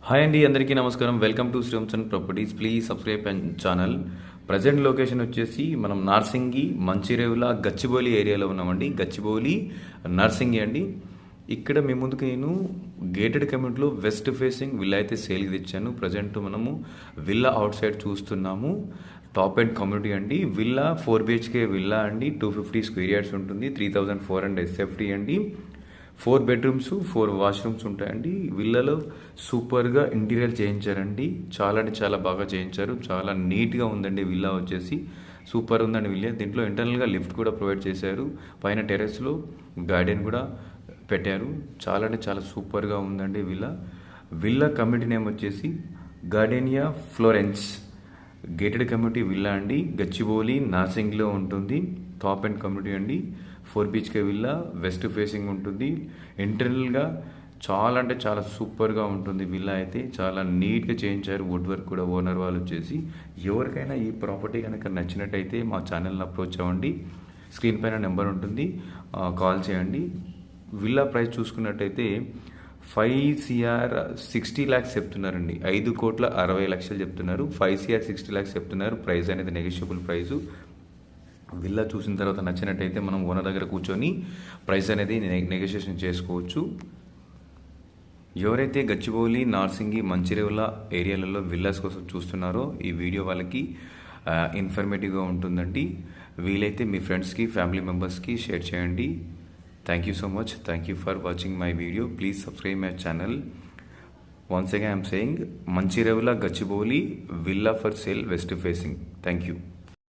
Hi అండి, అందరికీ నమస్కారం. Welcome to Sriramachand properties. Please subscribe and channel. Present location వచ్చేసి మనం నార్సింగి, మంచిరేవుల, గచ్చిబౌలి ఏరియాలో ఉన్నామండి. గచ్చిబౌలి, నార్సింగి అండి. ఇక్కడ మీ ముందుకు నేను గేటెడ్ కమ్యూనిటీలో వెస్ట్ ఫేసింగ్ విల్లా అయితే సేల్కి తెచ్చాను. ప్రజెంట్ మనము విల్లా అవుట్ సైడ్ చూస్తున్నాము. టాప్ ఎండ్ కమ్యూనిటీ అండి. విల్లా 4 BHK విల్లా అండి. 250 స్క్వేర్ యార్డ్స్ ఉంటుంది. 3400 SFT అండి. 4 బెడ్రూమ్స్, 4 వాష్రూమ్స్ ఉంటాయండి. విల్లాలో సూపర్గా ఇంటీరియర్ చేయించారండి. చాలా అంటే చాలా బాగా చేయించారు. చాలా నీట్గా ఉందండి విల్లా వచ్చేసి. సూపర్ ఉందండి విల్లా. దీంట్లో ఇంటర్నల్గా లిఫ్ట్ కూడా ప్రొవైడ్ చేశారు. పైన టెర్రస్లో గార్డెన్ కూడా పెట్టారు. చాలా అంటే చాలా సూపర్గా ఉందండి విల్లా. విల్లా కమ్యూనిటీ నేమ్ వచ్చేసి gardenia Florence. Gated community villa అండి. గచ్చిబౌలి, నార్సింగ్లో ఉంటుంది. టాప్ అండ్ కమ్యూనిటీ అండి. 4 BHK విల్లా, వెస్ట్ ఫేసింగ్ ఉంటుంది. ఇంటర్నల్గా చాలా అంటే చాలా సూపర్గా ఉంటుంది విల్లా అయితే. చాలా నీట్గా చేయించారు. వుడ్ వర్క్ కూడా ఓనర్ వాళ్ళు వచ్చేసి. ఎవరికైనా ఈ ప్రాపర్టీ కనుక నచ్చినట్టయితే మా ఛానల్ని అప్రోచ్ అవ్వండి. స్క్రీన్ పైన నెంబర్ ఉంటుంది, కాల్ చేయండి. విల్లా ప్రైస్ చూసుకున్నట్టయితే 5 CR 60 lakhs చెప్తున్నారండి. 5,60,00,000 చెప్తున్నారు. 5 CR 60 lakhs చెప్తున్నారు. ప్రైస్ అనేది నెగోషియబుల్ ప్రైసు. విల్లా చూసిన తర్వాత నచ్చినట్టయితే మనం ఓనర్ దగ్గర కూర్చొని ప్రైస్ అనేది నెగోషియేషన్ చేసుకోవచ్చు. ఎవరైతే గచ్చిబౌలి, నార్సింగి, మంచిరేవుల ఏరియాలలో విల్లాస్ కోసం చూస్తున్నారో ఈ వీడియో వాళ్ళకి ఇన్ఫర్మేటివ్గా ఉంటుందండి. వీలైతే మీ ఫ్రెండ్స్కి, ఫ్యామిలీ మెంబర్స్కి షేర్ చేయండి. Thank you so much. Thank you for watching my video. Please subscribe my channel. Once again I am saying Manchirevala, Gachibowli, villa for sale, west facing. Thank you.